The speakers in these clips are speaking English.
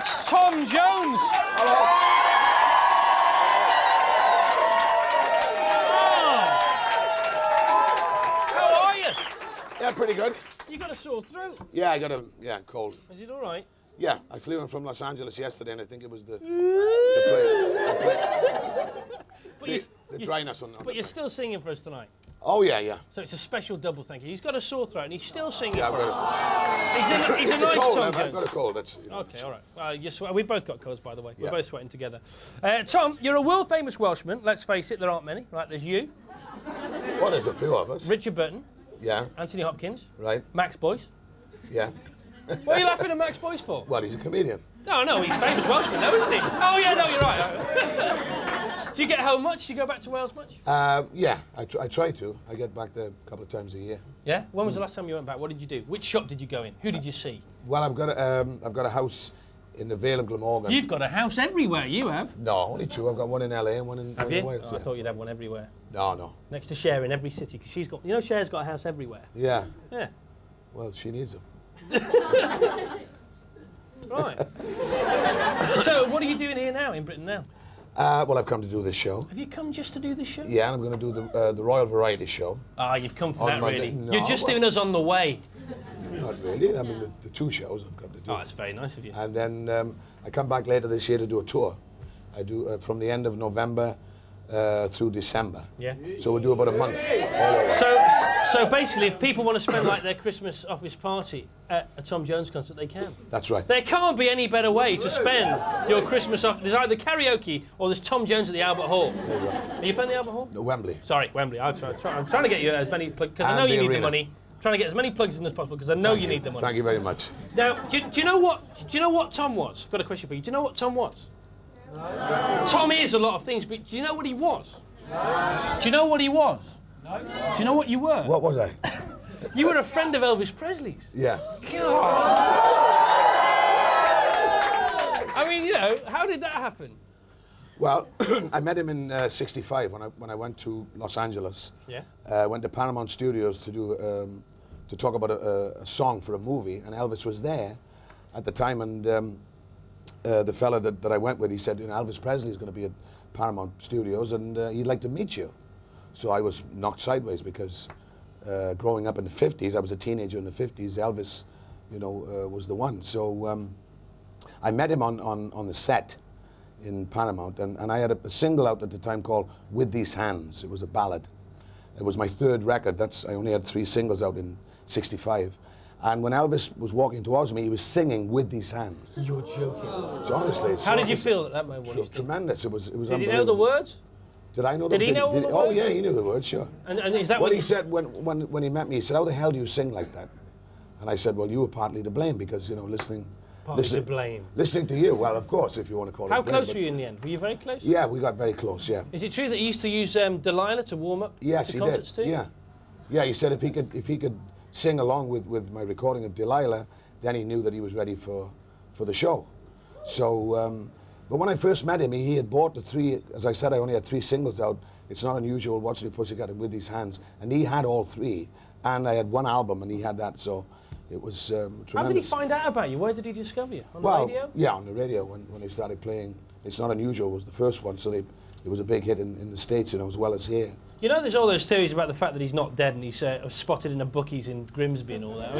It's Tom Jones. Hello. Oh. How are you? Yeah, pretty good. You got a sore throat? Yeah, I got a cold. Is it all right? Yeah, I flew in from Los Angeles yesterday, and I think it was the dryness on the But you're still singing for us tonight. Oh, yeah. So it's a special double thank you. He's got a sore throat and he's still singing Yeah, for I've us. got it. He's a nice cold. Tom I've Jones. got a cold. That's, Okay, all right. We both got colds, by the way. We're Yeah. both sweating together. Tom, you're a world-famous Welshman. Let's face it, there aren't many. Right, there's you. Well, there's a few of us. Richard Burton. Yeah. Anthony Hopkins. Right. Max Boyce. Yeah. What are you laughing at Max Boyce for? Well, he's a comedian. No, he's famous Welshman, though, isn't he? Oh, yeah, no, you're right. Do you get home much? Do you go back to Wales much? Yeah, I try to. I get back there a couple of times a year. Yeah? When was the last time you went back? What did you do? Which shop did you go in? Who did you see? Well, I've got a house in the Vale of Glamorgan. You've got a house everywhere, you have. No, only two. I've got one in LA and one in Wales. Oh, I thought you'd have one everywhere. No. Next to Cher in every city, because she's got, Cher's got a house everywhere. Yeah. Yeah. Well, she needs them. Right. So, what are you doing here now, in Britain now? Well, I've come to do this show. Have you come just to do this show? Yeah, and I'm going to do the Royal Variety Show. Ah, you've come for On that, Monday. really. No, You're just well- doing us on the way. Not really. I mean, the two shows I've come to do. Oh, that's very nice of you. And then I come back later this year to do a tour. I do from the end of November through December. Yeah. So we'll do about a month all over. So basically, if people want to spend like their Christmas office party at a Tom Jones concert, they can. That's right. There can't be any better way to spend your Christmas off. There's either karaoke or there's Tom Jones at the Albert Hall. There you go. Are you playing the Albert Hall? No, Wembley. Sorry, Wembley. I'm trying to get you as many plugs because I know And you the need the arena. money. I'm trying to get as many plugs in as possible because I know you need the money. Thank you very much. Now, do you know what Tom was? I've got a question for you. Do you know what Tom was? No. Tom is a lot of things, but do you know what he was? No. Do you know what he was? No. Do you know what you were? What was I? You were a friend of Elvis Presley's. Yeah. God. I mean, how did that happen? Well, I met him in '65 when I went to Los Angeles. Yeah. Went to Paramount Studios to do to talk about a song for a movie, and Elvis was there at the time. And the fella that I went with, he said, Elvis Presley is going to be at Paramount Studios, and he'd like to meet you. So I was knocked sideways because growing up in the '50s, I was a teenager in the '50s. Elvis, was the one. So I met him on the set in Paramount, and I had a single out at the time called "With These Hands." It was a ballad. It was my third record. I only had 3 singles out in '65. And when Elvis was walking towards me, he was singing "With These Hands." You're joking. So honestly, How did you feel at that moment? When he did? Tremendous. It was Did he unbelievable. know the words? Did I know Did them? he know all the Oh words? yeah, he knew the words, sure. And is that What what he said when he met me, he said, "How the hell do you sing like that?" And I said, "Well, you were partly to blame because listening to blame? Listening to you, well, of course, if you want to call it. How blame, close but- were you in the end? Were you very close? Yeah, we got very close. Yeah. Is it true that he used to use Delilah to warm up Yes, the he concerts did. too? Yeah. He said if he could sing along with my recording of Delilah, then he knew that he was ready for the show. So, but when I first met him, he had bought the 3. As I said, I only had 3 singles out. It's Not Unusual, What's Your Pussycat, and With These Hands, and he had all 3. And I had 1 album, and he had that. So it was tremendous. How did he find out about you? Where did he discover you? On the radio? Yeah, on the radio when they started playing. It's Not Unusual was the first one, so it was a big hit in the States, as well as here. There's all those theories about the fact that he's not dead and he's spotted in a bookies in Grimsby and all that. I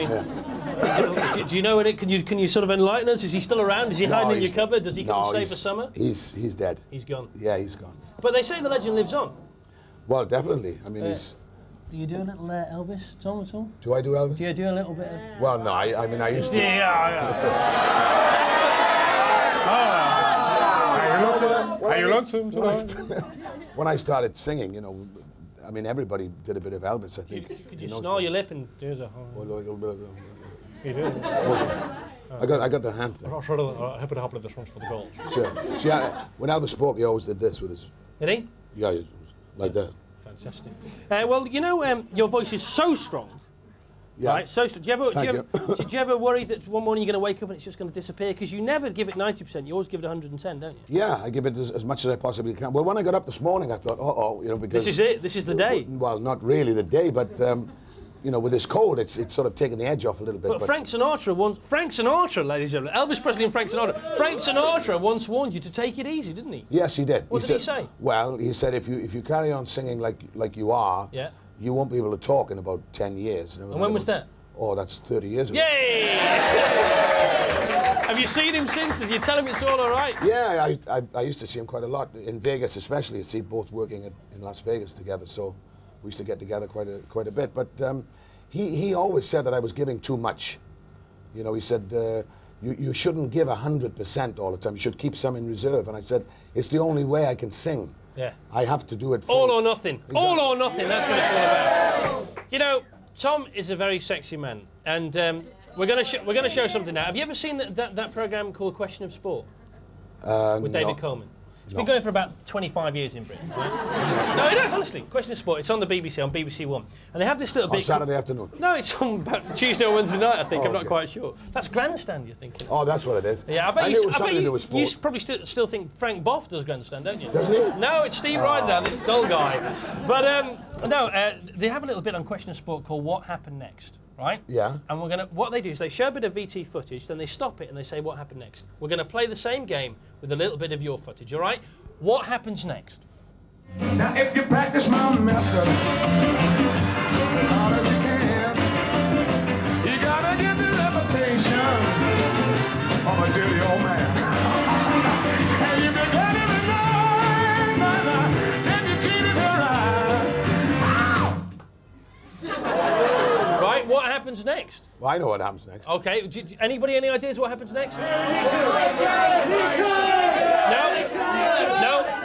mean, do you know it? Can you sort of enlighten us? Is he still around? Is he hiding in your cupboard? Does he come and stay for summer? He's dead. He's gone. Yeah, he's gone. But they say the legend lives on. Well, definitely. I mean, he's... Do you do a little Elvis, Tom, at all? Do I do Elvis? Do you do a little bit of... Well, no, I mean, I used to... Are you lonesome tonight? When I started singing, I mean, everybody did a bit of Elvis, I think. Could you snarl your lip and do a... Well, a little bit of... You do? I got the hand thing. Happy to happen this one's for the gold. Sure. See, when Elvis spoke, he always did this with his... Did he? Yeah, like that. Fantastic. Well, your voice is so strong. Yeah. Right, so do you ever worry that one morning you're going to wake up and it's just going to disappear? Because you never give it 90%, you always give it 110, don't you? Yeah, I give it as much as I possibly can. Well, when I got up this morning, I thought, because... This is it, this is the day. Well, not really the day, but you know, with this cold, it's sort of taking the edge off a little bit. But Frank Sinatra, ladies and gentlemen, Elvis Presley and Frank Sinatra once warned you to take it easy, didn't he? Yes, he did. What did he say? Well, he said if you carry on singing like you are, yeah, you won't be able to talk in about 10 years. And when was that? Oh, that's 30 years ago. Yay! Have you seen him since? Did you tell him it's all right? Yeah, I used to see him quite a lot in Vegas, especially. I see both working in Las Vegas together, so we used to get together quite a bit. But he always said that I was giving too much. You know, he said you shouldn't give 100% all the time. You should keep some in reserve. And I said it's the only way I can sing. Yeah. I have to do it. All or nothing. Exactly. All or nothing. That's what it's all about. You know, Tom is a very sexy man, and we're going to show something now. Have you ever seen that program called Question of Sport with David Coleman? It's been going for about 25 years in Britain, right? No, it is, honestly. Question of Sport. It's on the BBC, on BBC One. And they have this little bit... On Saturday afternoon? No, it's on about Tuesday or Wednesday night, I think. Oh, I'm not quite sure. That's Grandstand, you're thinking. Oh, that's what it is. Yeah, I bet knew it was something to do with sport. You probably still think Frank Boff does Grandstand, don't you? Doesn't he? No, it's Steve Ryder now, this dull guy. But, they have a little bit on Question of Sport called What Happened Next. Right? Yeah. And what they do is they show a bit of VT footage, then they stop it and they say what happened next. We're going to play the same game with a little bit of your footage, all right? What happens next? Now if you practice my method as hard as you can, you gotta get the reputation of a dirty old man. And you've been glad in the night, then you cheated her eyes. Right, what happens next? Well, I know what happens next. Okay, anybody any ideas what happens next?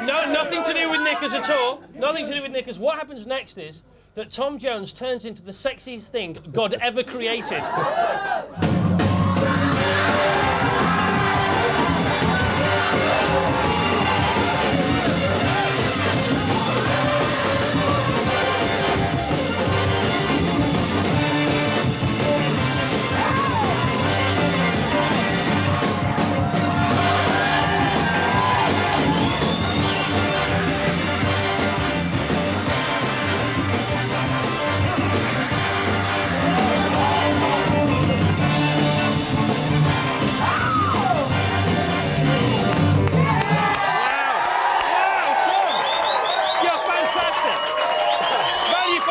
No, nothing to do with knickers at all. Nothing to do with knickers. What happens next is that Tom Jones turns into the sexiest thing God ever created.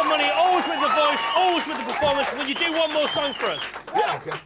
Money, always with the voice, always with the performance. Will you do one more song for us? Yeah, okay.